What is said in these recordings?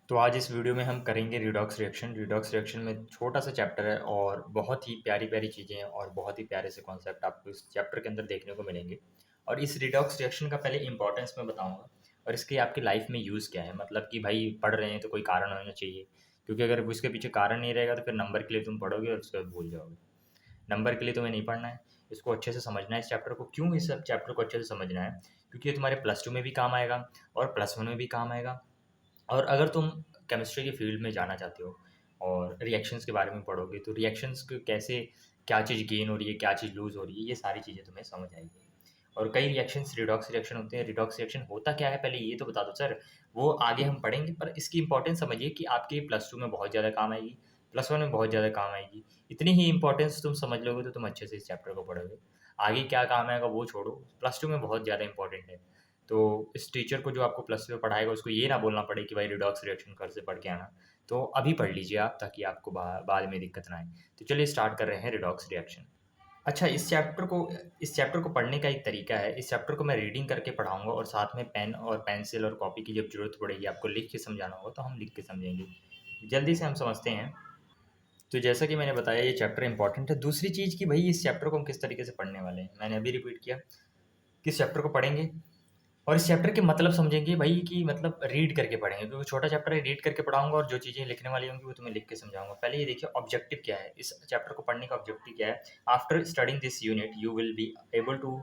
तो आज इस वीडियो में हम करेंगे रिडॉक्स रिएक्शन। रिडॉक्स रिएक्शन में छोटा सा चैप्टर है और बहुत ही प्यारी प्यारी चीज़ें हैं और बहुत ही प्यारे से कॉन्सेप्ट आपको इस चैप्टर के अंदर देखने को मिलेंगे। और इस रिडॉक्स रिएक्शन का पहले इंपॉर्टेंस मैं बताऊंगा और इसके आपकी लाइफ में यूज़ क्या है। मतलब कि भाई पढ़ रहे हैं तो कोई कारण होना चाहिए, क्योंकि अगर उसके पीछे कारण नहीं रहेगा तो फिर नंबर के लिए तुम पढ़ोगे और उसके बाद भूल जाओगे। नंबर के लिए तुम्हें नहीं पढ़ना है, इसको अच्छे से समझना है। इस चैप्टर को क्यों, इस चैप्टर को अच्छे से समझना है क्योंकि ये तुम्हारे +2 में भी काम आएगा और +1 में भी काम आएगा। और अगर तुम केमिस्ट्री की फील्ड में जाना चाहते हो और रिएक्शंस के बारे में पढ़ोगे तो रिएक्शंस को कैसे, क्या चीज़ गेन हो रही है, क्या चीज़ लूज़ हो रही है, ये सारी चीज़ें तुम्हें समझ आएगी। और कई रिएक्शंस रिडॉक्स रिएक्शन होते हैं। रिडॉक्स रिएक्शन होता क्या है पहले ये तो बता दो सर। वो आगे हम पढ़ेंगे, पर इसकी इंपॉर्टेंस समझिए कि आपके +2 में बहुत ज़्यादा काम आएगी, +1 में बहुत ज़्यादा काम आएगी। इतनी ही इंपॉर्टेंस तुम समझ लोगे तो तुम अच्छे से इस चैप्टर को पढ़ोगे। आगे क्या काम आएगा वो छोड़ो, +2 में बहुत ज़्यादा इंपॉर्टेंट है। तो इस टीचर को जो आपको +2 में पढ़ाएगा उसको ये ना बोलना पड़े कि भाई रिडॉक्स रिएक्शन घर से पढ़ के आना। तो अभी पढ़ लीजिए आप, ताकि आपको बाद में दिक्कत ना आए। तो चलिए स्टार्ट कर रहे हैं रिडॉक्स रिएक्शन। अच्छा, इस चैप्टर को पढ़ने का एक तरीका है। इस चैप्टर को मैं रीडिंग करके पढ़ाऊंगा और साथ में पेन और पेंसिल और कॉपी की जब ज़रूरत पड़ेगी, आपको लिख के समझाना होगा तो हम लिख के समझेंगे। जल्दी से हम समझते हैं। तो जैसा कि मैंने बताया ये चैप्टर इंपॉर्टेंट है। दूसरी चीज़ कि भाई इस चैप्टर को हम किस तरीके से पढ़ने वाले हैं, मैंने अभी रिपीट किया कि इस चैप्टर को पढ़ेंगे और इस चैप्टर के मतलब समझेंगे भाई, कि मतलब रीड करके पढ़ेंगे क्योंकि छोटा चैप्टर है। रीड करके पढ़ाऊंगा और जो चीज़ें लिखने वाली होंगी वो तुम्हें लिख के समझाऊंगा। पहले ये देखिए ऑब्जेक्टिव क्या है, इस चैप्टर को पढ़ने का ऑब्जेक्टिव क्या है। After studying this unit you will be able to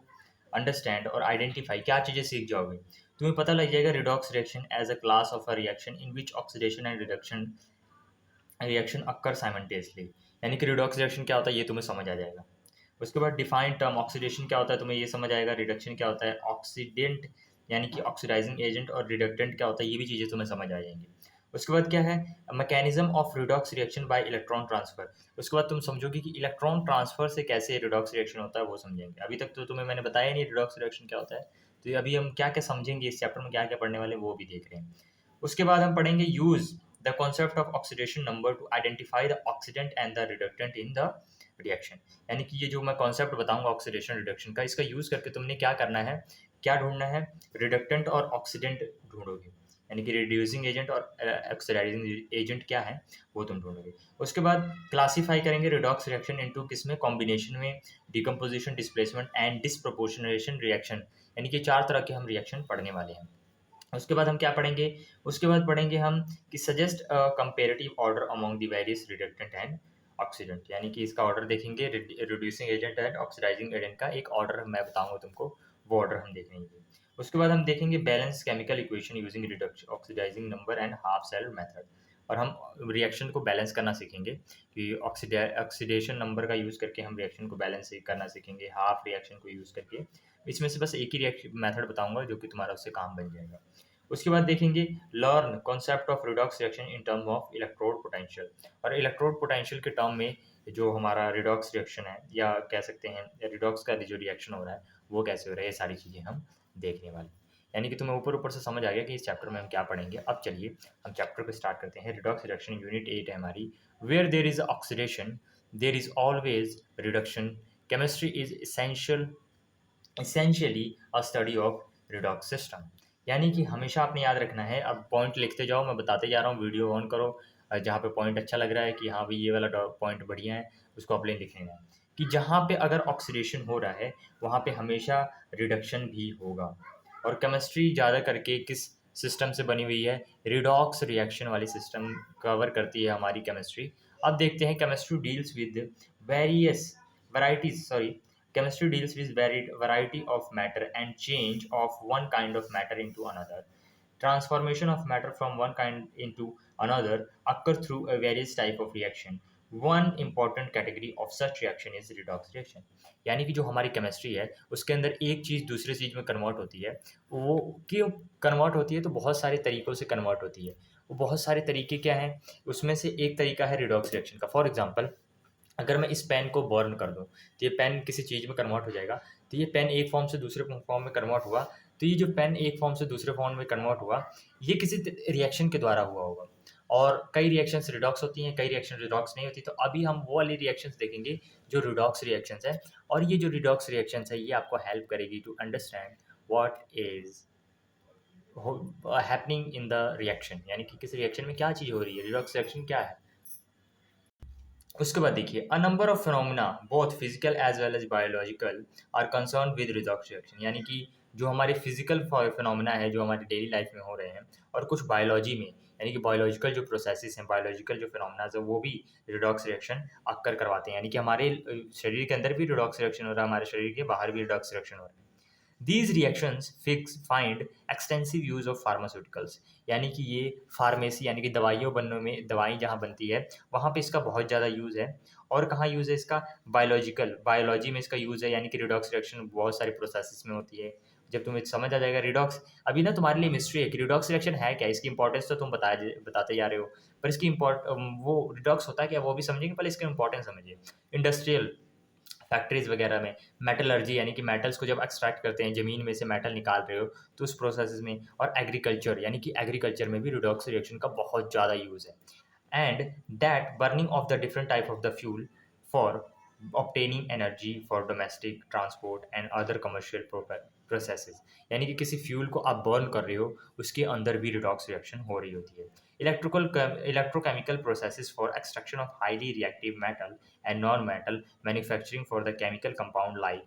understand और आइडेंटिफाई, क्या चीज़ें सीख जाओगे। तुम्हें पता लग जाएगा redox reaction as a class of a reaction in which oxidation and reaction occur simultaneously. यानी कि रिडॉक्स रिएक्शन क्या होता है ये तुम्हें समझ आ जाएगा। उसके बाद डिफाइंड टर्म ऑक्सीडेशन क्या होता है तुम्हें ये समझ आएगा। रिडक्शन क्या होता है, ऑक्सीडेंट यानी कि ऑक्सीडाइजिंग एजेंट, और रिडक्टेंट क्या होता है ये भी चीज़ें तुम्हें समझ आ जाएंगी। उसके बाद क्या है, mechanism of redox reaction by electron transfer. उसके बाद तुम समझोगे कि इलेक्ट्रॉन ट्रांसफर से कैसे रिडॉक्स रिएक्शन होता है, वो समझेंगे। अभी तक तो तुम्हें मैंने बताया नहीं रिडॉक्स रिएक्शन क्या होता है। तो ये अभी हम क्या क्या समझेंगे इस चैप्टर में, क्या क्या पढ़ने वाले वो भी देख रहे हैं। उसके बाद हम पढ़ेंगे use the concept of oxidation number two identify the oxidant and the reductant in the reaction. यानी कि ये जो मैं कॉन्सेप्ट बताऊंगा ऑक्सीडेशन रिडक्शन का, इसका यूज करके तुमने क्या करना है, क्या ढूंढना है, रिडक्टेंट और ऑक्सीडेंट ढूंढोगे। यानी कि रिड्यूसिंग एजेंट और ऑक्सीडाइजिंग एजेंट क्या है वो तुम ढूंढोगे। उसके बाद क्लासीफाई करेंगे रिडॉक्स रिएक्शन इनटू किसमें, कॉम्बिनेशन में, डिकम्पोजिशन, डिस्प्लेसमेंट एंड डिसप्रोपोर्शनरेशन रिएक्शन। यानी कि 4 तरह के हम रिएक्शन पढ़ने वाले हैं। उसके बाद हम क्या पढ़ेंगे, उसके बाद पढ़ेंगे हम कि suggest comparative order among the various reductant and oxidant. यानी कि इसका ऑर्डर देखेंगे, reducing agent and oxidising agent का एक ऑर्डर मैं बताऊंगा तुमको, वो ऑर्डर हम देखेंगे। उसके बाद हम देखेंगे balance chemical equation using reduction oxidising number and half cell method. और हम रिएक्शन को बैलेंस करना सीखेंगे कि ऑक्सीडेशन नंबर का यूज़ करके हम रिएक्शन को बैलेंस करना सीखेंगे, हाफ रिएक्शन को यूज़ करके। इसमें से बस एक ही रिएक्शन मेथड बताऊंगा जो कि तुम्हारा उससे काम बन जाएगा। उसके बाद देखेंगे learn concept of redox reaction in term of electrode potential. और इलेक्ट्रोड पोटेंशियल के टर्म में जो हमारा रिडॉक्स रिएक्शन है, या कह सकते हैं रिडॉक्स का जो रिएक्शन हो रहा है वो कैसे हो रहा है, ये सारी चीज़ें हम देखने वाले हैं। यानी कि तुम्हें ऊपर ऊपर से समझ आ गया कि इस चैप्टर में हम क्या पढ़ेंगे। अब चलिए हम चैप्टर को स्टार्ट करते हैं। रिडॉक्स रिएक्शन यूनिट 8 है हमारी। Where there is oxidation there is always reduction, chemistry is essentially a study of redox system. यानी कि हमेशा आपने याद रखना है। अब पॉइंट लिखते जाओ, मैं बताते जा रहा हूँ, वीडियो ऑन करो। जहाँ पे पॉइंट अच्छा लग रहा है कि हाँ भाई ये वाला पॉइंट बढ़िया है, उसको अपने लिख लेना है कि जहाँ पे अगर ऑक्सीडेशन हो रहा है वहाँ पे हमेशा रिडक्शन भी होगा। और केमिस्ट्री ज़्यादा करके किस सिस्टम से बनी हुई है, रिडॉक्स रिएक्शन वाली सिस्टम कवर करती है हमारी केमिस्ट्री। अब देखते हैं chemistry deals with various varieties sorry chemistry deals with variety of matter and change of one kind of matter into another. Transformation of matter from one kind into another occur through a various type of reaction. One important category of such reaction is redox reaction. यानी कि जो हमारी chemistry है उसके अंदर एक चीज़ दूसरी चीज़ में कन्वर्ट होती है। वो क्यों कन्वर्ट होती है, तो बहुत सारे तरीक़ों से कन्वर्ट होती है। वो बहुत सारे तरीके क्या हैं, उसमें से एक तरीका है रिडॉक्स रिएक्शन का। फॉर एग्जांपल, अगर मैं इस पेन को बर्न कर दूँ तो ये पेन किसी चीज़ में कन्वर्ट हो जाएगा। तो ये पेन एक फॉर्म से दूसरे फॉर्म में कन्वर्ट हुआ। तो ये जो पेन एक फॉर्म से दूसरे फॉर्म में कन्वर्ट हुआ, ये किसी रिएक्शन के द्वारा हुआ होगा। और कई रिएक्शंस रिडॉक्स होती हैं, कई रिएक्शन रिडॉक्स नहीं होती। तो अभी हम वो वाली रिएक्शंस देखेंगे जो रिडॉक्स रिएक्शंस है। और ये जो रिडॉक्स रिएक्शंस है ये आपको हेल्प करेगी to understand what is happening in the reaction, यानी कि किस रिएक्शन में क्या चीज़ हो रही है, रिडॉक्स रिएक्शन क्या है। उसके बाद देखिए, a number of phenomena both physical as well as biological are concern with redox reaction, यानी कि जो हमारे फिजिकल फिनोमेना है जो हमारी डेली लाइफ में हो रहे हैं, और कुछ बायोलॉजी में, यानी कि बायोलॉजिकल जो प्रोसेसेस हैं, बायोलॉजिकल जो फिनोमेना है वो भी रिडॉक्स रिएक्शन अक्कर करवाते हैं, यानी कि हमारे शरीर के अंदर भी रिडॉक्स रिएक्शन हो रहा है, हमारे शरीर के बाहर भी रिडॉक्स रिएक्शन हो रहा है। These reactions find extensive use of pharmaceuticals, यानी कि ये फार्मेसी यानी कि दवाइयों बनने में, दवाई जहाँ बनती है वहाँ पे इसका बहुत ज़्यादा यूज़ है। और कहाँ यूज़ है इसका, बायोलॉजी में इसका यूज़ है, यानी कि रिडॉक्स रिएक्शन बहुत सारी प्रोसेसेस में होती है। जब तुम्हें समझ आ जाएगा रिडॉक्स, अभी ना तुम्हारे लिए मिस्ट्री है कि रिडॉक्स रिएक्शन है क्या, इसकी इंपॉर्टेंस तो तुम बताते जा रहे हो, पर इसकी वो रिडॉक्स होता है क्या वो भी समझेंगे, पहले इसका इंपॉर्टेंस समझिए। इंडस्ट्रियल फैक्ट्रीज वगैरह में मेटलर्जी, यानी कि मेटल्स को जब एक्सट्रैक्ट करते हैं, ज़मीन में से मेटल निकाल रहे हो तो उस प्रोसेस में, और एग्रीकल्चर, यानी कि एग्रीकल्चर में भी रिडॉक्स रिएक्शन का बहुत ज़्यादा यूज़ है। And that burning of the different type of the fuel for obtaining energy for domestic transport and other commercial processes, यानी कि किसी फ्यूल को आप बर्न कर रहे हो उसके अंदर भी रिडॉक्स रिएक्शन हो रही होती है। Electrochemical processes for extraction of highly reactive metal and non-metal manufacturing for the chemical compound like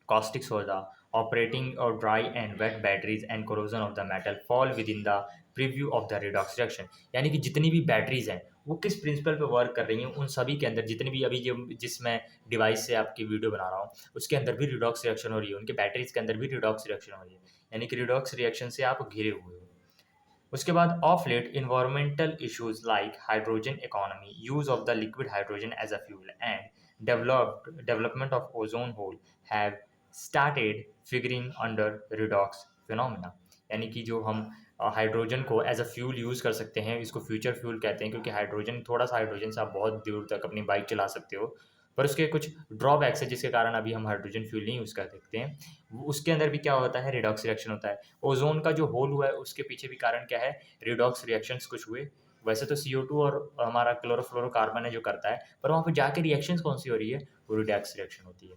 caustic soda, operating or dry and wet batteries and corrosion of the metal fall within the preview of the redox reaction, यानी कि जितनी भी batteries हैं वो किस principal पे work कर रही हैं, उन सभी के अंदर जितनी भी अभी जो जिस मैं डिवाइस से आपकी वीडियो बना रहा हूँ उसके अंदर भी रिडॉक्स रिएक्शन हो रही है, उनके बैटरीज के अंदर भी रिडॉक्स रिएक्शन हो रही है, यानी कि रिडॉक्स रिएक्शन से आप घिरे हुए हो। उसके बाद of late environmental issues like hydrogen economy, use of the liquid hydrogen as a fuel and development of ozone hole have started figuring under redox phenomena, यानी कि जो हम हाइड्रोजन को एज अ फ्यूल यूज़ कर सकते हैं, इसको future fuel कहते हैं, क्योंकि हाइड्रोजन, थोड़ा सा हाइड्रोजन से आप बहुत दूर तक अपनी बाइक चला सकते हो, पर उसके कुछ ड्रॉबैक्स है जिसके कारण अभी हम हाइड्रोजन फ्यूल नहीं यूज़ कर सकते हैं। उसके अंदर भी क्या होता है, रिडॉक्स रिएक्शन होता है। ओजोन का जो होल हुआ है उसके पीछे भी कारण क्या है, रिडॉक्स रिएक्शंस कुछ हुए। वैसे तो CO2 और हमारा क्लोरोफ्लोरोकार्बन है जो करता है, पर वहाँ पे जाके रिएक्शंस कौन सी हो रही है, वो रिडॉक्स रिएक्शन होती है।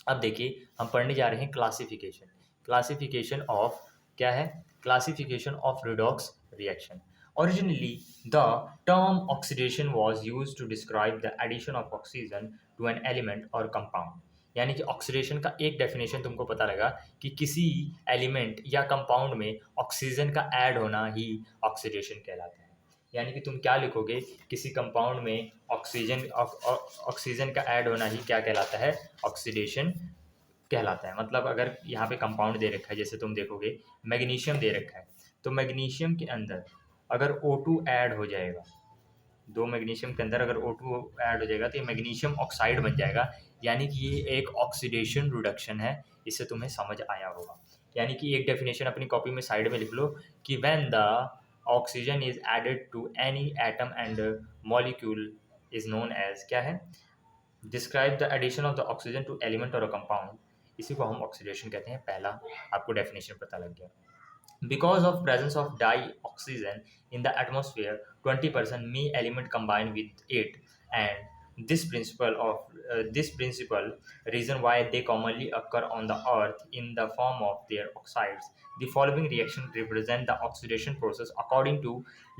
अब देखिए हम पढ़ने जा रहे हैं क्लासिफिकेशन, क्लासिफिकेशन ऑफ क्या है, classification of redox reaction. Originally, the term oxidation was used to describe the addition of oxygen to an element or compound, यानी कि ऑक्सीडेशन का एक डेफिनेशन तुमको पता लगा कि किसी एलिमेंट या कंपाउंड में ऑक्सीजन का ऐड होना ही ऑक्सीडेशन कहलाता है। यानी कि तुम क्या लिखोगे, किसी कंपाउंड में ऑक्सीजन का ऐड होना ही क्या कहलाता है, ऑक्सीडेशन कहलाता है। मतलब अगर यहाँ पे कंपाउंड दे रखा है, जैसे तुम देखोगे मैग्नीशियम दे रखा है, तो मैग्नीशियम के अंदर अगर O2 ऐड हो जाएगा, दो मैग्नीशियम के अंदर अगर O2 ऐड हो जाएगा तो ये मैग्नीशियम ऑक्साइड बन जाएगा, यानी कि ये एक ऑक्सीडेशन रिडक्शन है। इससे तुम्हें समझ आया होगा। यानी कि एक डेफिनेशन अपनी कॉपी में साइड में लिख लो कि when the oxygen is added to any atom and molecule is known as क्या है, describe the addition of the oxygen to element और अ कंपाउंड, इसी को हम ऑक्सीडेशन कहते हैं। पहला आपको डेफिनेशन पता लग गया। Because of presence of dioxygen in the atmosphere, 20% me element combine with it, and this principle reason why they commonly occur on the earth in the form of their oxides. The following reaction represent the oxidation process according to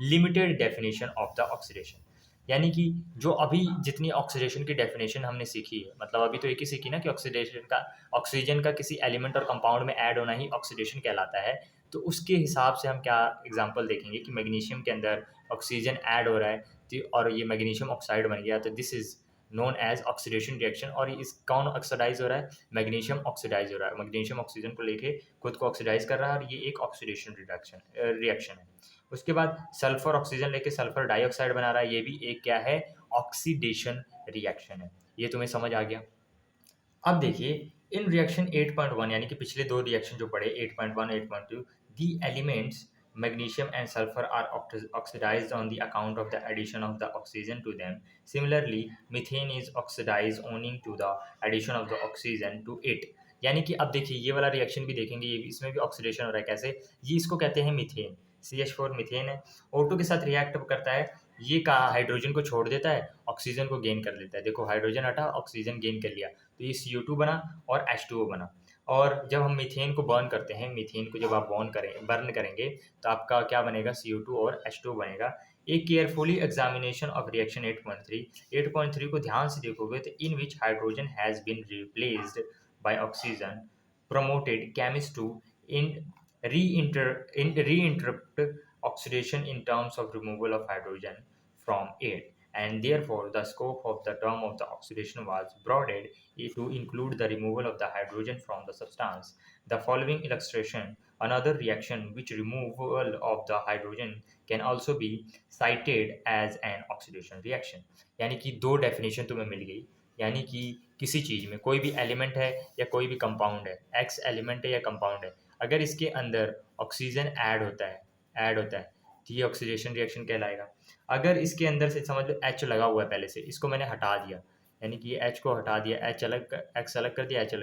limited definition of the oxidation. यानी कि जो अभी जितनी oxidation की definition हमने सीखी है, मतलब अभी तो एक ही सीखी ना कि ऑक्सीडेशन का, ऑक्सीजन का किसी एलिमेंट और कंपाउंड में ऐड होना ही ऑक्सीडेशन कहलाता है। तो उसके हिसाब से हम क्या एग्जांपल देखेंगे कि मैग्नीशियम के अंदर ऑक्सीजन ऐड हो रहा है और ये मैग्नीशियम ऑक्साइड बन गया, तो this is known as oxidation reaction. और इस कौन ऑक्सीडाइज हो रहा है, मैग्नीशियम ऑक्सीडाइज हो रहा है, मैग्नीशियम ऑक्सीजन को लेके खुद को ऑक्सीडाइज कर रहा है, और ये एक ऑक्सीडेशन रिएक्शन है। उसके बाद सल्फर ऑक्सीजन लेके सल्फर डाइऑक्साइड बना रहा है, ये भी एक क्या है, ऑक्सीडेशन रिएक्शन है। ये तुम्हें समझ आ गया। अब देखिए इन रिएक्शन 8.1, यानी कि पिछले दो रिएक्शन जो पढ़े 8.1 8.2, the elements magnesium and sulfur are oxidized on the account of the addition of the oxygen to them. Similarly, methane is oxidized owing to the addition of the oxygen to it. यानी कि अब देखिए ये वाला reaction भी देखेंगे, ये भी, इसमें भी ऑक्सीडेशन हो रहा है। कैसे, ये इसको कहते हैं मीथेन, CH4 मीथेन है, O2 के साथ रिएक्ट करता है, ये का हाइड्रोजन को छोड़ देता है, ऑक्सीजन को गेन कर लेता है। देखो हाइड्रोजन हटा, ऑक्सीजन गेन कर लिया, तो ये CO2 बना और H2O बना। और जब हम मीथेन को बर्न करते हैं, मीथेन को जब आप बर्न करेंगे तो आपका क्या बनेगा, CO2 और H2 बनेगा। एक केयरफुली एग्जामिनेशन ऑफ रिएक्शन 8.3 को ध्यान से देखोगे तो in which hydrogen has been replaced by oxygen promoted chemists to in reinterrupt oxidation in terms of removal of hydrogen from air, and therefore the scope of the term of the oxidation was broadened to include the removal of the hydrogen from the substance. The following illustration, another reaction which removal of the hydrogen can also be cited as an oxidation reaction. यानी कि दो definition तुम्हें मिल गई। यानी कि किसी चीज़ में कोई भी एलिमेंट है या कोई भी कंपाउंड है, एक्स एलिमेंट है या कंपाउंड है, अगर इसके अंदर ऑक्सीजन ऐड होता है तो ये ऑक्सीडेशन रिएक्शन कहलाएगा। अगर इसके अंदर से समझ लो एच लगा हुआ है पहले से, इसको मैंने हटा दिया, यानी कि ये एच को हटा दिया, एक्स अलग कर दिया, एच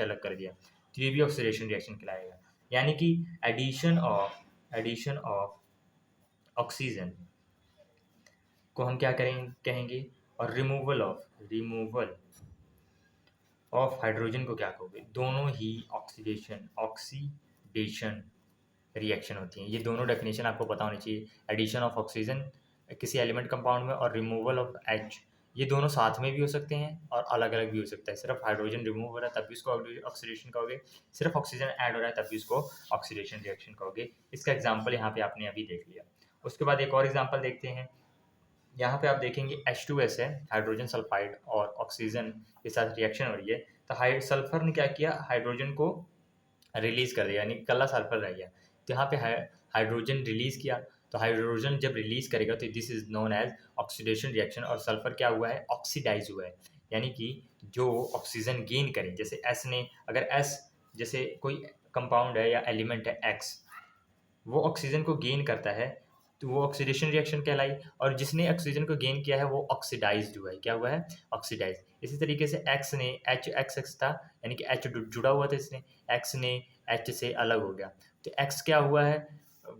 अलग कर दिया, तो ये भी ऑक्सीडेशन रिएक्शन कहलाएगा। यानी कि एडिशन ऑफ ऑक्सीजन को हम क्या कहेंगे, और रिमूवल ऑफ हाइड्रोजन को क्या कहोगे। दोनों ही ऑक्सीडेशन रिएक्शन होती हैं। ये दोनों डेफिनेशन आपको पता होनी चाहिए। एडिशन ऑफ ऑक्सीजन किसी एलिमेंट कंपाउंड में और रिमूवल ऑफ एच, ये दोनों साथ में भी हो सकते हैं और अलग अलग भी हो सकता है। सिर्फ हाइड्रोजन रिमूव हो रहा है तब भी इसको ऑक्सीडेशन कहोगे, सिर्फ ऑक्सीजन ऐड हो रहा है तब भी इसको ऑक्सीडेशन रिएक्शन कहोगे। इसका एग्जाम्पल यहाँ पे आपने अभी देख लिया। उसके बाद एक और एग्जाम्पल देखते हैं। यहाँ पे आप देखेंगे H2S है, हाइड्रोजन सल्फाइड, और ऑक्सीजन के साथ रिएक्शन हो रही है। तो सल्फर ने क्या किया, हाइड्रोजन को रिलीज कर दिया, यानी कल्ला सल्फर रह गया। तो यहाँ पे हाइड्रोजन रिलीज किया, तो हाइड्रोजन जब रिलीज करेगा तो this is known as oxidation reaction. और सल्फर क्या हुआ है, ऑक्सीडाइज हुआ है। यानी कि जो ऑक्सीजन गेन करें, जैसे एस ने, अगर एस जैसे कोई कंपाउंड है या एलिमेंट है एक्स, वो ऑक्सीजन को गेन करता है तो वो ऑक्सीडेशन रिएक्शन कहलाई। और जिसने ऑक्सीजन को गेन किया है वो ऑक्सीडाइज्ड हुआ है। क्या हुआ है, ऑक्सीडाइज। इसी तरीके से एक्स ने, एक्स था, यानी कि एच जुड़ा हुआ था इसने, एक्स ने एच से अलग हो गया, तो एक्स क्या हुआ है,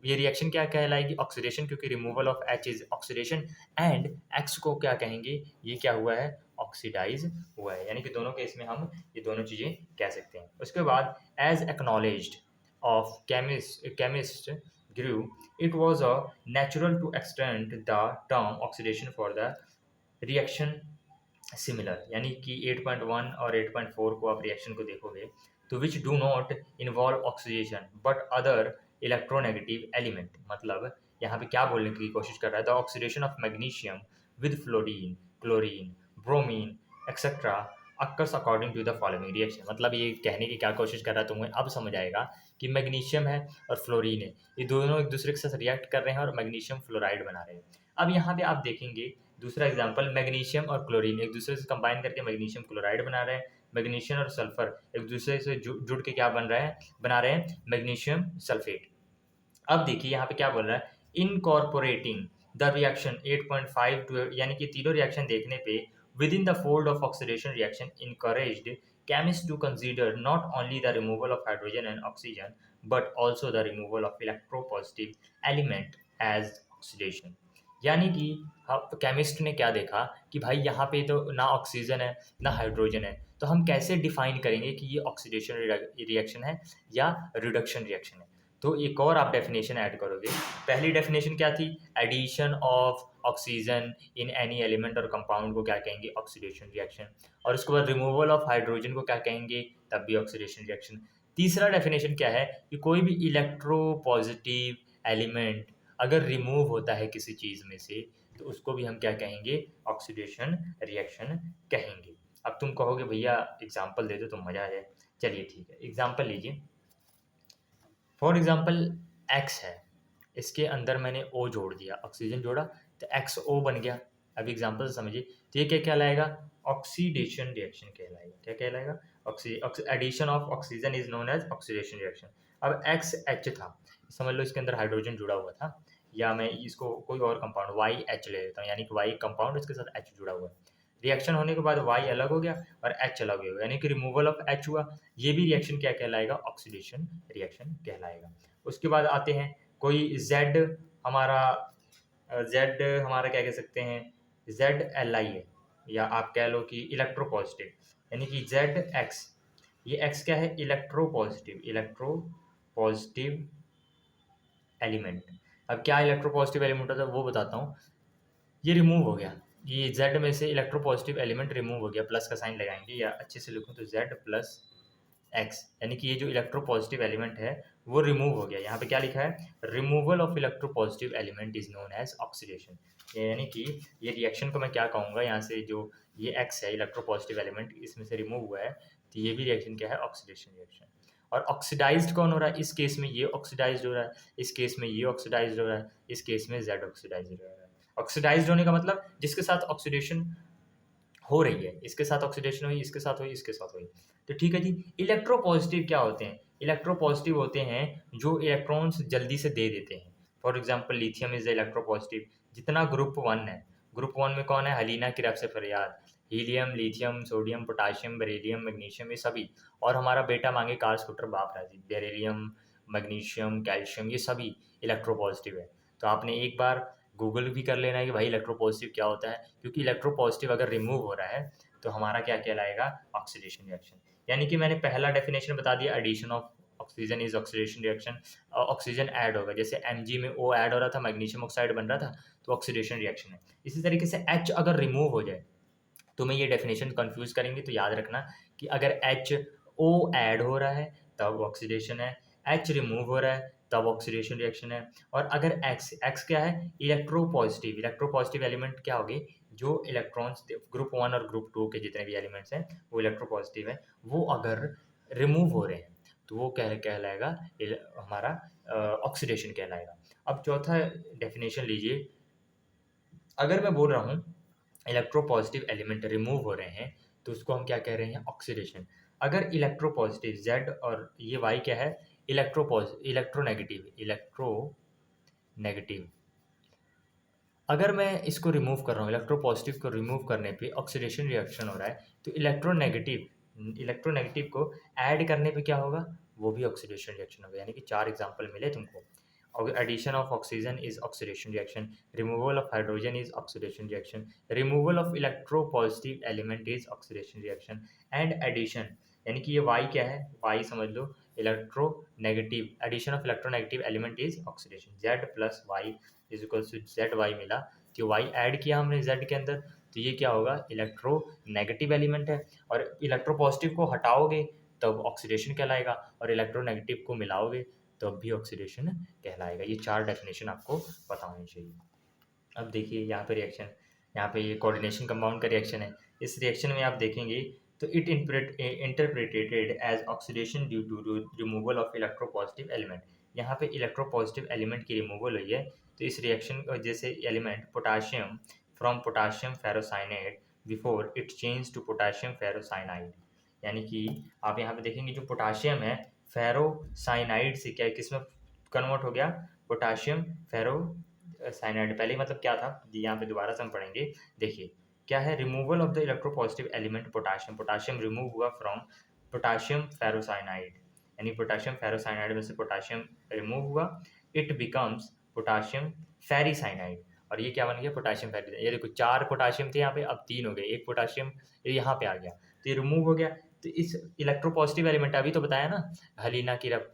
ये रिएक्शन क्या कहलाएगी, ऑक्सीडेशन, क्योंकि removal of H is oxidation. And x को क्या कहेंगे, ये क्या हुआ है, ऑक्सीडाइज हुआ है। यानी कि दोनों केस में हम ये दोनों चीज़ें कह सकते हैं। उसके बाद as acknowledged of chemist grew, it was a natural to extend the term oxidation for the reaction similar। यानी कि 8.1 और 8.4 को आप रिएक्शन को देखोगे तो which do not involve oxidation but other electronegative element. मतलब यहाँ पे क्या बोलने की कोशिश कर रहा है, the oxidation of magnesium with fluorine, chlorine, bromine etcetera occurs according to the following reaction. मतलब ये कहने की क्या कोशिश कर रहा है, तुम्हें अब समझ आएगा कि मैग्नीशियम है और फ्लोरीन है, ये दोनों एक दूसरे के साथ रिएक्ट कर रहे हैं और मैग्नीशियम फ्लोराइड बना रहे हैं। अब यहाँ पे आप देखेंगे दूसरा एग्जांपल, मैग्नीशियम और क्लोरीन एक दूसरे से कंबाइन करके मैग्नीशियम क्लोराइड बना रहे हैं। मैग्नीशियम और सल्फर एक दूसरे से जुड़ के क्या बना रहे हैं मैग्नीशियम सल्फेट। अब देखिए यहाँ पे क्या बोल रहा है, इनकॉर्पोरेटिंग द रिएक्शन 8.5 टू, यानी कि तीनों रिएक्शन देखने पे within the fold of oxidation reaction encouraged chemists to consider not only the removal of hydrogen and oxygen but also the removal of electropositive element as oxidation। यानी कि chemist ने क्या देखा कि भाई यहाँ पे तो ना ऑक्सीजन है ना हाइड्रोजन है, तो हम कैसे डिफाइन करेंगे कि ये ऑक्सीडेशन रिएक्शन है या रिडक्शन रिएक्शन है। तो एक और आप डेफिनेशन ऐड करोगे। पहली डेफिनेशन क्या थी, addition of oxygen in any element और कंपाउंड को क्या कहेंगे, ऑक्सीडेशन रिएक्शन। और उसके बाद रिमूवल ऑफ हाइड्रोजन को क्या कहेंगे, तब भी ऑक्सीडेशन रिएक्शन। तीसरा डेफिनेशन क्या है कि कोई भी इलेक्ट्रोपॉजिटिव एलिमेंट अगर रिमूव होता है किसी चीज़ में से तो उसको भी हम क्या कहेंगे, ऑक्सीडेशन रिएक्शन कहेंगे। अब तुम कहोगे भैया एग्जाम्पल दे दो तो मज़ा आ जाए। चलिए ठीक है, एग्जाम्पल लीजिए। फॉर एग्जाम्पल एक्स है, इसके अंदर मैंने O जोड़ दिया, ऑक्सीजन जोड़ा तो XO बन गया। अब एग्जाम्पल से समझिए, तो ये क्या कहलाएगा, ऑक्सीडेशन रिएक्शन कहलाएगा। क्या कहलाएगा, addition of oxygen is known as oxidation reaction. अब XH था, समझ लो इसके अंदर हाइड्रोजन जुड़ा हुआ था, या मैं इसको कोई और कंपाउंड YH ले लेता हूँ, यानी कि Y कंपाउंड इसके साथ H जुड़ा हुआ है। रिएक्शन होने के बाद Y अलग हो गया और H अलग हो गया, यानी कि रिमूवल ऑफ H हुआ। ये भी रिएक्शन क्या कहलाएगा, ऑक्सीडेशन रिएक्शन कहलाएगा। उसके बाद आते हैं कोई Z हमारा, Z हमारा क्या कह सकते हैं, ZLi है, या आप कह लो कि इलेक्ट्रोपॉजिटिव, यानी कि ZX ये X क्या है, इलेक्ट्रो पॉजिटिव एलिमेंट। अब क्या इलेक्ट्रो पॉजिटिव एलिमेंट होता है वो बताता हूँ। ये रिमूव हो गया, ये Z में से इलेक्ट्रो पॉजिटिव एलिमेंट रिमूव हो गया, प्लस का साइन लगाएंगे या अच्छे से लिखूँ तो Z प्लस X, यानी कि ये जो इलेक्ट्रो पॉजिटिव एलिमेंट है वो रिमूव हो गया। यहाँ पे क्या लिखा है, removal of electropositive element is known as oxidation. यानी कि ये रिएक्शन को मैं क्या कहूँगा, यहाँ से जो ये X है इलेक्ट्रो पॉजिटिव एलिमेंट इसमें से रिमूव हुआ है, तो ये भी रिएक्शन क्या है, ऑक्सीडेशन रिएक्शन। और ऑक्सीडाइज्ड कौन हो रहा है, इस केस में ये ऑक्सीडाइज्ड हो रहा है, इस केस में ये ऑक्सीडाइज्ड हो रहा है, इस केस में Z ऑक्सीडाइज्ड हो रहा है। ऑक्सीडाइज्ड होने का मतलब जिसके साथ ऑक्सीडेशन हो रही है, इसके साथ ऑक्सीडेशन हुई, इसके साथ हुई, इसके साथ हुई। तो ठीक है जी। इलेक्ट्रोपॉजिटिव क्या होते हैं, इलेक्ट्रोपॉजिटिव होते हैं जो इलेक्ट्रॉन्स जल्दी से दे देते हैं। For example lithium is electropositive. जितना ग्रुप वन है, ग्रुप वन में कौन है, हलीना की रफ से फरियाद, helium, lithium, sodium, potassium, beryllium, magnesium, ये सभी। और हमारा बेटा मांगे कार स्कूटर बाप राजी, बेरिलियम, मैग्नीशियम, कैल्शियम, ये सभी इलेक्ट्रोपॉजिटिव है। तो आपने एक बार गूगल भी कर लेना है कि भाई इलेक्ट्रोपॉजिटिव क्या होता है, क्योंकि इलेक्ट्रोपॉजिटिव अगर रिमूव हो रहा है तो हमारा क्या कहलाएगा, ऑक्सीडेशन रिएक्शन। यानी कि मैंने पहला डेफिनेशन बता दिया, addition of oxygen is oxidation reaction. Oxygen add होगा, जैसे Mg में O ऐड हो रहा था, मैग्नीशियम ऑक्साइड बन रहा था, तो ऑक्सीडेशन रिएक्शन है। इसी तरीके से H अगर रिमूव हो जाए तो मैं ये डेफिनेशन कंफ्यूज करेंगे, तो याद रखना कि अगर HO ऐड हो रहा है तब ऑक्सीडेशन है, H रिमूव हो रहा है तब ऑक्सीडेशन रिएक्शन है। और अगर X क्या है, इलेक्ट्रोपॉजिटिव एलिमेंट क्या हो गए, जो इलेक्ट्रॉन्स ग्रुप वन और ग्रुप टू के जितने भी एलिमेंट्स हैं वो इलेक्ट्रोपॉजिटिव है, वो अगर रिमूव हो रहे हैं तो वो कहलाएगा हमारा ऑक्सीडेशन कहलाएगा। अब चौथा डेफिनेशन लीजिए, अगर मैं बोल रहा हूँ इलेक्ट्रोपॉजिटिव एलिमेंट रिमूव हो रहे हैं तो उसको हम क्या कह रहे हैं, ऑक्सीडेशन। अगर इलेक्ट्रोपॉजिटिव Z और ये Y क्या है, इलेक्ट्रोनेगेटिव। अगर मैं इसको रिमूव कर रहा हूँ, इलेक्ट्रोपॉजिटिव को रिमूव करने पे ऑक्सीडेशन रिएक्शन हो रहा है, तो इलेक्ट्रोनेगेटिव को ऐड करने पे क्या होगा, वो भी ऑक्सीडेशन रिएक्शन होगा। यानी कि 4 एग्जांपल मिले तुमको। Addition of oxygen is oxidation reaction, removal of hydrogen is oxidation reaction, removal of electropositive element is oxidation reaction, and addition, यानी कि ये Y क्या है, Y समझ लो electronegative, addition of electronegative element is oxidation. Z plus Y is equals to ZY मिला, तो Y add किया हमने Z के अंदर, तो ये क्या होगा, इलेक्ट्रोनेगेटिव एलिमेंट है। और इलेक्ट्रोपॉजिटिव को हटाओगे तब ऑक्सीडेशन कहलाएगा, और इलेक्ट्रोनेगेटिव को मिलाओगे तब भी ऑक्सीडेशन कहलाएगा। ये 4 डेफिनेशन आपको पता होनी चाहिए। अब देखिए यहाँ पे रिएक्शन, यहाँ पे ये कोऑर्डिनेशन कंपाउंड का रिएक्शन है। इस रिएक्शन में आप देखेंगे तो it interpreted as oxidation due to removal of electropositive element. यहाँ पे इलेक्ट्रोपॉजिटिव एलिमेंट की रिमूवल हुई है, तो इस रिएक्शन की वजह से element potassium from potassium ferrocyanide before it change to potassium ferrocyanide. यानी कि आप यहाँ पे देखेंगे जो पोटाशियम है फेरोसाइनाइड से क्या किस में कन्वर्ट हो गया, पोटाशियम फेरोसाइनाइड। पहले मतलब क्या था, यहाँ पे दोबारा से हम पढ़ेंगे। देखिए क्या है, removal of the electropositive element potassium, potassium remove हुआ फ्रॉम पोटाशियम फेरोसाइनाइड, यानी पोटाशियम फेरोसाइनाइड में से पोटाशियम रिमूव हुआ, इट बिकम्स पोटाशियम फेरिसाइनाइड। और ये क्या बन गया, पोटाशियम फेरिसाइनाइड। ये देखो 4 पोटाशियम थे यहाँ पे, अब 3 हो गए, एक पोटाशियम यहाँ पे आ गया, तो ये रिमूव हो गया। तो इस इलेक्ट्रोपॉजिटिव एलिमेंट अभी तो बताया ना, हलीना की रफ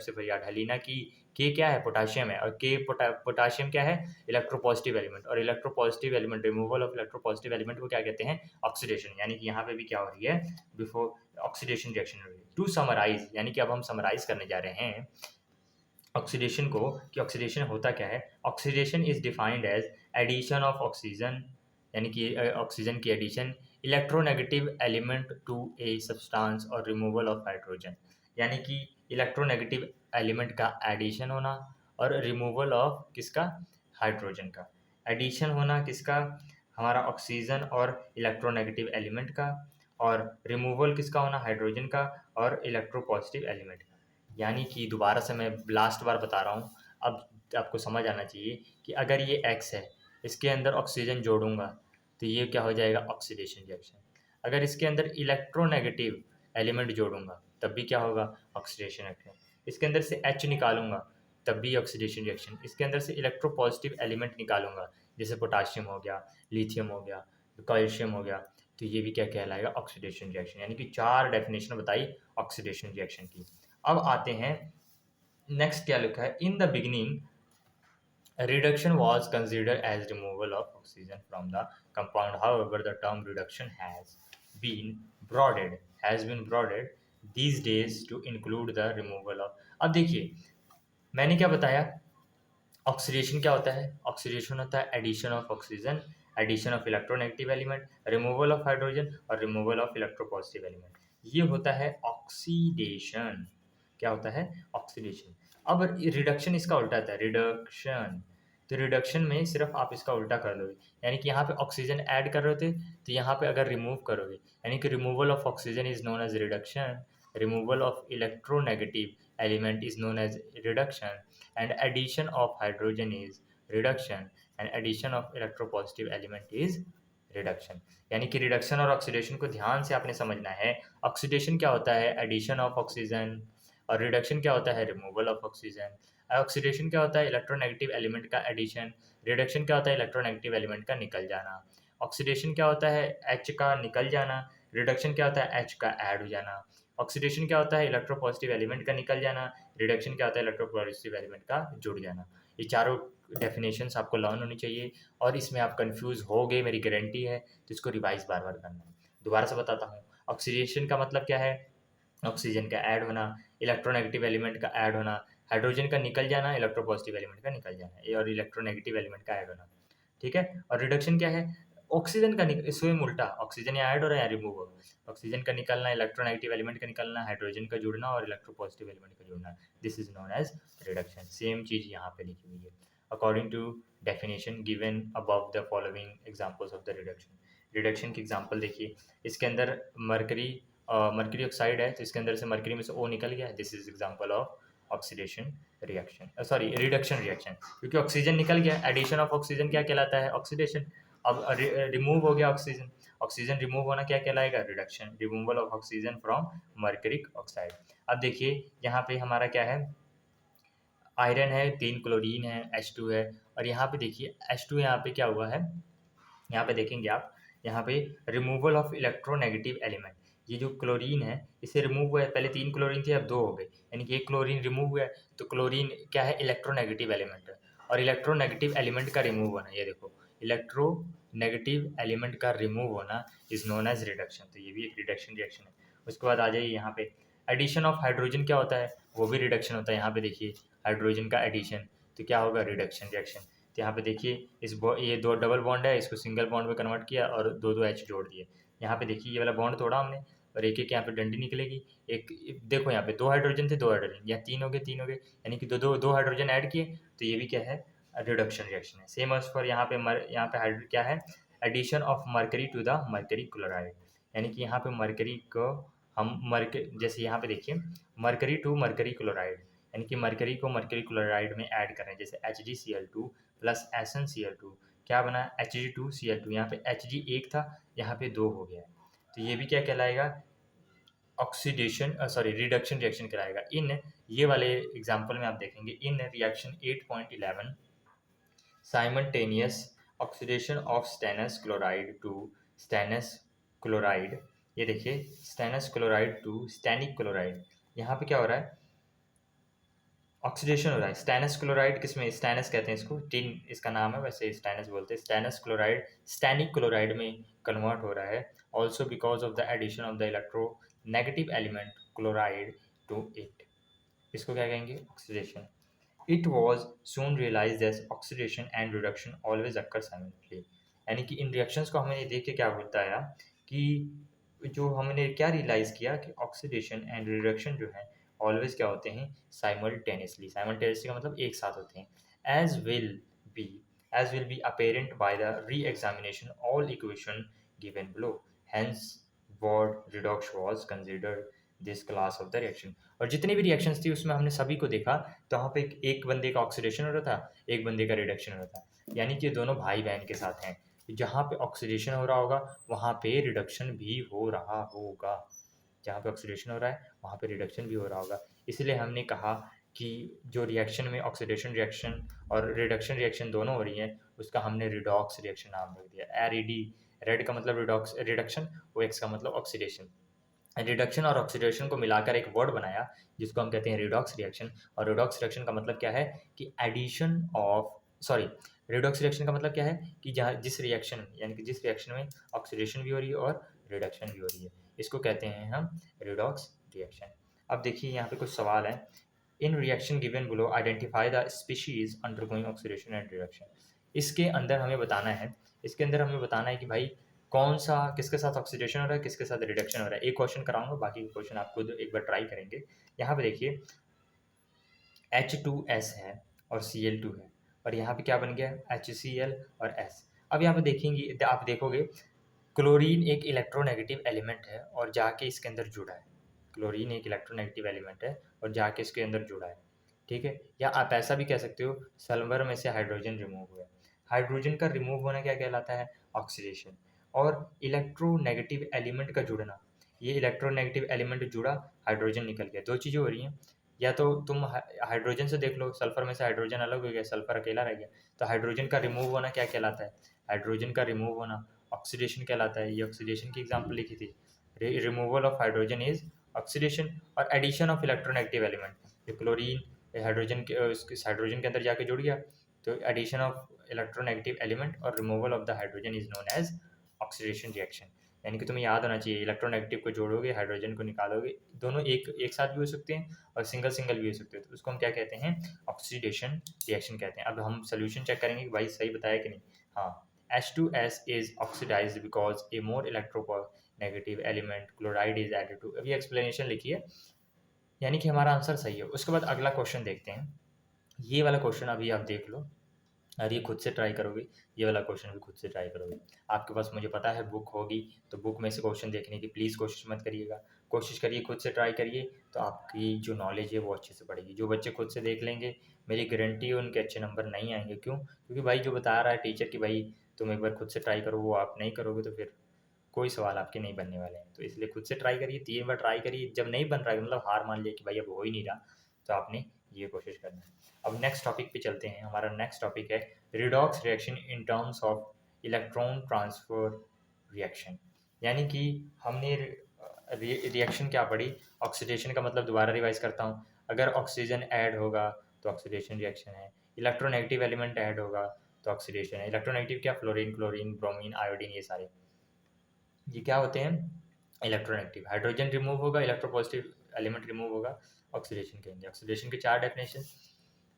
से फरियाद, हलीना की के क्या है, पोटाशियम है, और के पोटाशियम क्या है, इलेक्ट्रोपॉजिटिव एलिमेंट। और electropositive element, removal of electropositive element को क्या कहते हैं, ऑक्सीडेशन। यानी कि यहाँ पे भी क्या हो रही है, बिफोर ऑक्सीडेशन रिएक्शन हो रही है। टू समराइज, यानी कि अब हम समराइज करने जा रहे हैं ऑक्सीडेशन को, कि ऑक्सीडेशन होता क्या है। Oxidation is defined as addition of oxygen, यानी कि ऑक्सीजन की addition, electronegative element to a substance और रिमूवल ऑफ हाइड्रोजन। यानी कि इलेक्ट्रोनेगेटिव एलिमेंट का एडिशन होना और रिमूवल ऑफ किसका, हाइड्रोजन का। एडिशन होना किसका, हमारा ऑक्सीजन और इलेक्ट्रोनेगेटिव एलिमेंट का, और रिमूवल किसका होना, हाइड्रोजन का और इलेक्ट्रोपॉजिटिव एलिमेंट का। यानी कि दोबारा से मैं लास्ट बार बता रहा हूँ, अब आपको समझ आना चाहिए कि अगर ये X है, इसके अंदर ऑक्सीजन जोड़ूंगा तो ये क्या हो जाएगा, ऑक्सीडेशन रिएक्शन। अगर इसके अंदर इलेक्ट्रोनेगेटिव एलिमेंट जोड़ूंगा तब भी क्या होगा, ऑक्सीडेशन रिएक्शन। इसके अंदर से H निकालूंगा तब भी ऑक्सीडेशन रिएक्शन। इसके अंदर से इलेक्ट्रोपॉजिटिव एलिमेंट निकालूंगा, जैसे पोटाशियम हो गया, लिथियम हो गया, कैल्शियम हो गया, तो ये भी क्या कहलाएगा, ऑक्सीडेशन रिएक्शन। यानी कि 4 डेफिनेशन बताई ऑक्सीडेशन रिएक्शन की। अब आते हैं नेक्स्ट, क्या लिखा है, in the beginning reduction was considered as removal of oxygen from the compound. However, the term reduction been has been broadened these days to include the removal of। अब देखिए मैंने क्या बताया, ऑक्सीडेशन क्या होता है, ऑक्सीडेशन होता है addition of oxygen, addition of electronegative element, removal of hydrogen और रिमूवल ऑफ इलेक्ट्रोपॉजिटिव एलिमेंट, ये होता है ऑक्सीडेशन। क्या होता है, ऑक्सीडेशन। अब रिडक्शन इसका उल्टा था, रिडक्शन। तो रिडक्शन में सिर्फ आप इसका उल्टा कर लोगे, यानी कि यहाँ पे ऑक्सीजन ऐड कर रहे थे तो यहाँ पे अगर रिमूव करोगे, यानी कि removal of oxygen is known as reduction, removal of electronegative element is known as reduction, and addition of hydrogen is reduction, and addition of electropositive element is reduction। यानी कि रिडक्शन और ऑक्सीडेशन को ध्यान से आपने समझना है। ऑक्सीडेशन क्या होता है, एडिशन ऑफ ऑक्सीजन, और रिडक्शन क्या होता है, रिमूवल ऑफ ऑक्सीजन। ऑक्सीडेशन क्या होता है, इलेक्ट्रोनेगेटिव एलिमेंट का एडिशन, रिडक्शन क्या होता है, इलेक्ट्रोनेगेटिव एलिमेंट का निकल जाना। ऑक्सीडेशन क्या होता है, एच का निकल जाना, रिडक्शन क्या होता है, एच का ऐड हो जाना। ऑक्सीडेशन क्या होता है, इलेक्ट्रोपॉजिटिव एलिमेंट का निकल जाना, रिडक्शन क्या होता है, इलेक्ट्रोपॉजिटिव एलिमेंट का जुड़ जाना। ये चारों डेफिनेशंस आपको लर्न होनी चाहिए, और इसमें आप कंफ्यूज हो गए मेरी गारंटी है, तो इसको रिवाइज बार बार करना है। दोबारा से बताता हूँ, ऑक्सीडेशन का मतलब क्या है, ऑक्सीजन का ऐड होना, इलेक्ट्रोनेगेटिव एलिमेंट का ऐड होना, हाइड्रोजन का निकल जाना, इलेक्ट्रोपॉजिटिव एलिमेंट का निकल जाना, और इलेक्ट्रोनेगेटिव एलिमेंट का ऐड होना। ठीक है, और रिडक्शन क्या है, ऑक्सीजन का स्वयं उल्टा, ऑक्सीजन या ऐड हो रहा है या रिमूव हो रहा है, ऑक्सीजन का निकलना, इलेक्ट्रोनेगेटिव एलिमेंट का निकलना, हाइड्रोजन का जुड़ना और इलेक्ट्रोपॉजिटिव एलिमेंट का जुड़ना, this is known as reduction. Same चीज यहाँ पे लिखी हुई है, according to definition given above the following examples of the reduction. Reduction की एग्जांपल देखिए, इसके अंदर मरकरी मर्क्यूरी ऑक्साइड है, तो इसके अंदर से मर्क्यूरी में से ओ निकल गया, this is example of oxidation reaction, sorry reduction reaction, क्योंकि ऑक्सीजन निकल गया, एडिशन ऑफ ऑक्सीजन क्या कहलाता है, ऑक्सीडेशन। अब रिमूव हो गया ऑक्सीजन, ऑक्सीजन रिमूव होना क्या कहलाएगा, reduction, removal of oxygen from mercuric oxide. अब देखिए यहाँ पे हमारा क्या है, आयरन है, 3 क्लोरीन है, H2 है, और यहाँ पे देखिए H2 यहाँ पे क्या हुआ है, यहाँ पे देखेंगे आप, यहाँ पे रिमूवल ऑफ इलेक्ट्रोनेगेटिव एलिमेंट, ये जो क्लोरीन है इसे रिमूव हुआ है, पहले 3 क्लोरीन थी अब 2 हो गए, यानी कि एक क्लोरीन रिमूव हुआ है, तो क्लोरीन क्या है, इलेक्ट्रोनेगेटिव एलिमेंट है, और इलेक्ट्रोनेगेटिव एलिमेंट का रिमूव होना, ये देखो इलेक्ट्रोनेगेटिव एलिमेंट का रिमूव होना इज नोन एज रिडक्शन, तो ये भी एक रिडक्शन रिएक्शन है। उसके बाद आ जाइए यहाँ पे, एडिशन ऑफ हाइड्रोजन क्या होता है, वो भी रिडक्शन होता है। यहाँ पे देखिए हाइड्रोजन का एडिशन, तो क्या होगा, रिडक्शन रिएक्शन। तो यहाँ पे देखिए ये 2 डबल बॉन्ड है, इसको सिंगल बॉन्ड में कन्वर्ट किया और 2-2 एच जोड़ दिए। यहाँ पे देखिए ये वाला बॉन्ड तोड़ा हमने, और एक-एक यहाँ पे डंडी निकलेगी। देखो यहाँ पे 2 हाइड्रोजन थे, 2 हाइड्रोजन, या 3 हो गए, 3 हो गए, यानी कि 2 हाइड्रोजन ऐड किए, तो ये भी क्या है, रिडक्शन रिएक्शन है। सेम एज़ फॉर यहाँ पे हाइड्रो क्या है, addition of mercury to the mercury chloride, यानी कि यहाँ पे मर्करी को हम जैसे यहाँ पे देखिए मर्करी टू मर्करी क्लोराइड, यानी कि मर्करी को मर्करी क्लोराइड में ऐड कर रहे हैं, जैसे HgCl2 प्लस SnCl2 क्या बना, Hg2Cl2, यहाँ पे Hg एक था, यहाँ पे 2 हो गया है, तो ये भी क्या कहलाएगा, ऑक्सीडेशन सॉरी रिडक्शन रिएक्शन कहलाएगा। इन ये वाले एग्जांपल में आप देखेंगे, in reaction 8.11 simultaneous oxidation of stannous chloride to stannous chloride, ये देखिए stannous chloride to stannic chloride, यहाँ पे क्या हो रहा है, ऑक्सीडेशन हो रहा है। स्टेनस क्लोराइड किसमें, स्टेनस कहते हैं इसको, टिन इसका नाम है, वैसे स्टेनस बोलते हैं। स्टेनस क्लोराइड स्टेनिक क्लोराइड में कन्वर्ट हो रहा है, also because of the addition of the electronegative element chloride to it, इसको क्या कहेंगे, oxidation. It was soon realized that oxidation and reduction always occur simultaneously, यानी कि इन रिएक्शंस को हमें देख के क्या बताया कि जो हमने क्या रियलाइज़ किया कि ऑक्सीडेशन एंड रिडक्शन जो है ऑलवेज क्या होते हैं, साइमल्टेनियसली। साइमल्टेनियसली का मतलब एक साथ होते हैं। Be as will be apparent by the reexamination all equation given below, hence word redox was considered this class of the reaction. और जितनी भी रिएक्शंस थी उसमें हमने सभी को देखा, तो वहाँ पे एक बंदे का ऑक्सीडेशन हो रहा था, एक बंदे का रिडक्शन हो रहा था, यानी कि दोनों भाई बहन के साथ हैं। जहाँ पे ऑक्सीडेशन हो रहा होगा वहाँ पे रिडक्शन भी हो रहा होगा, जहाँ पे ऑक्सीडेशन हो रहा है वहाँ पे रिडक्शन भी हो रहा होगा। इसलिए हमने कहा कि जो रिएक्शन में ऑक्सीडेशन रिएक्शन और रिडक्शन रिएक्शन दोनों हो रही हैं उसका हमने रिडॉक्स रिएक्शन नाम रख दिया। रेड का मतलब रिडक्शन, ओ एक्स का मतलब ऑक्सीडेशन। रिडक्शन और ऑक्सीडेशन को मिलाकर एक वर्ड बनाया जिसको हम कहते हैं रिडॉक्स रिएक्शन। और रिडॉक्स रिएक्शन का मतलब क्या है कि addition of sorry redox reaction का मतलब क्या है कि जहाँ जिस रिएक्शन यानी कि जिस रिएक्शन में ऑक्सीडेशन भी हो रही है और रिडक्शन भी हो रही है, इसको कहते हैं हम रिडॉक्स रिएक्शन। अब देखिए यहाँ पे कुछ सवाल है। In reaction given below identify the species undergoing oxidation and reduction. इसके अंदर हमें बताना है कि भाई कौन सा किसके साथ ऑक्सीडेशन हो रहा है, किसके साथ रिडक्शन हो रहा है। एक क्वेश्चन कराऊंगा, बाकी क्वेश्चन आप खुद एक बार ट्राई करेंगे। यहाँ पे देखिए H2S है और Cl2 है, और यहाँ पे क्या बन गया HCl और S। अब यहाँ पे देखेंगे, आप देखोगे क्लोरीन एक इलेक्ट्रोनेगेटिव एलिमेंट है और जाके इसके अंदर जुड़ा है। क्लोरीन एक इलेक्ट्रोनेगेटिव एलिमेंट है और जाके इसके अंदर जुड़ा है, ठीक है। या आप ऐसा भी कह सकते हो सल्फर में से हाइड्रोजन रिमूव हुआ है। हाइड्रोजन का रिमूव होना क्या कहलाता है, ऑक्सीडेशन। और इलेक्ट्रोनेगेटिव एलिमेंट का जुड़ना, ये इलेक्ट्रोनेगेटिव एलिमेंट जुड़ा, हाइड्रोजन निकल गया, दो चीज़ें हो रही हैं। या तो तुम हाइड्रोजन से देख लो, सल्फर में से हाइड्रोजन अलग हो गया, सल्फर अकेला रह गया, तो हाइड्रोजन का रिमूव होना क्या कहलाता है, हाइड्रोजन का रिमूव होना ऑक्सीडेशन कहलाता है। ये ऑक्सीडेशन की एग्जांपल लिखी थी, removal of hydrogen is oxidation. और एडिशन ऑफ इलेक्ट्रोनेगेटिव एलिमेंट, जो क्लोरीन हाइड्रोजन के हाइड्रोजन के अंदर जाके जुड़ गया, तो एडिशन ऑफ इलेक्ट्रोनेगेटिव एलिमेंट और removal of the hydrogen is known as oxidation reaction. यानी कि तुम्हें याद होना चाहिए, इलेक्ट्रोनेगेटिव को जोड़ोगे, हाइड्रोजन को निकालोगे, दोनों एक साथ भी हो सकते हैं और सिंगल सिंगल भी हो सकते हैं, तो उसको हम क्या कहते हैं, ऑक्सीडेशन रिएक्शन कहते हैं। अब हम सोल्यूशन चेक करेंगे कि भाई सही बताया कि नहीं। हाँ, H2S is oxidized because a more electronegative element chloride is added to। अभी एक्सप्लेनेशन लिखी है, यानी कि हमारा आंसर सही है। उसके बाद अगला क्वेश्चन देखते हैं। ये वाला क्वेश्चन अभी आप देख लो और ये खुद से ट्राई करोगे, ये वाला क्वेश्चन भी खुद से ट्राई करोगे। आपके पास मुझे पता है बुक होगी, तो बुक में से क्वेश्चन देखने की प्लीज़ कोशिश मत करिएगा, कोशिश करिए खुद से ट्राई करिए, तो आपकी जो नॉलेज है वो अच्छे से बढ़ेगी। जो बच्चे खुद से देख लेंगे, मेरी गारंटी है उनके अच्छे नंबर नहीं आएंगे। क्यों? क्योंकि भाई जो बता रहा है टीचर कि भाई तुम एक बार खुद से ट्राई करो, वो आप नहीं करोगे तो फिर कोई सवाल आपके नहीं बनने वाले हैं। तो इसलिए खुद से ट्राई करिए, 3 बार ट्राई करिए, जब नहीं बन रहा है मतलब हार मान लिया कि भाई अब हो ही नहीं रहा, तो आपने ये कोशिश करना है। अब नेक्स्ट टॉपिक पे चलते हैं। हमारा नेक्स्ट टॉपिक है redox reaction in terms of electron transfer reaction. यानी कि हमने रिएक्शन क्या पढ़ी, ऑक्सीडेशन का मतलब दोबारा रिवाइज करता हूँ, अगर ऑक्सीजन ऐड होगा तो ऑक्सीडेशन रिएक्शन है, इलेक्ट्रोनेगेटिव एलिमेंट ऐड होगा तो ऑक्सीडेशन है। इलेक्ट्रोनेगेटिव क्या, फ्लोरीन, क्लोरीन, ब्रोमीन, आयोडीन, ये सारे ये क्या होते हैं, इलेक्ट्रोनेगेटिव। हाइड्रोजन रिमूव होगा, इलेक्ट्रोपॉजिटिव एलिमेंट रिमूव होगा, ऑक्सीडेशन कहेंगे। ऑक्सीडेशन के 4 डेफिनेशन,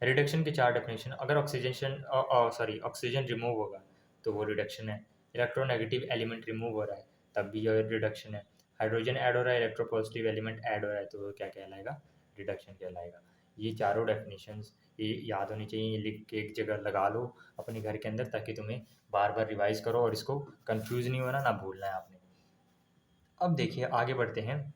रिडक्शन के 4 डेफिनेशन। अगर ऑक्सीजन रिमूव होगा तो वो रिडक्शन है, इलेक्ट्रोनेगेटिव एलिमेंट रिमूव हो रहा है तब भी ये रिडक्शन है, हाइड्रोजन ऐड हो रहा है, इलेक्ट्रोपॉजिटिव एलिमेंट ऐड हो रहा है तो वो क्या कहलाएगा, रिडक्शन कहलाएगा। ये चारों डेफिनेशंस ये याद होनी चाहिए, ये लिख के एक जगह लगा लो अपने घर के अंदर, ताकि तुम्हें बार बार रिवाइज करो और इसको कंफ्यूज नहीं होना, ना भूलना है आपने। अब देखिए आगे बढ़ते हैं,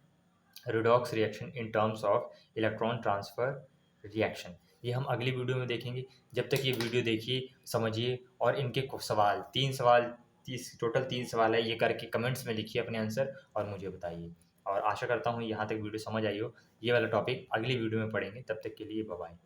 redox reaction in terms of electron transfer reaction. ये हम अगली वीडियो में देखेंगे। जब तक ये वीडियो देखिए, समझिए, और इनके सवाल 3 सवाल, 30 टोटल 3 सवाल है, ये करके कमेंट्स में लिखिए अपने आंसर और मुझे बताइए। और आशा करता हूँ यहाँ तक वीडियो समझ आई हो। ये वाला टॉपिक अगली वीडियो में पढ़ेंगे, तब तक के लिए बाय बाय।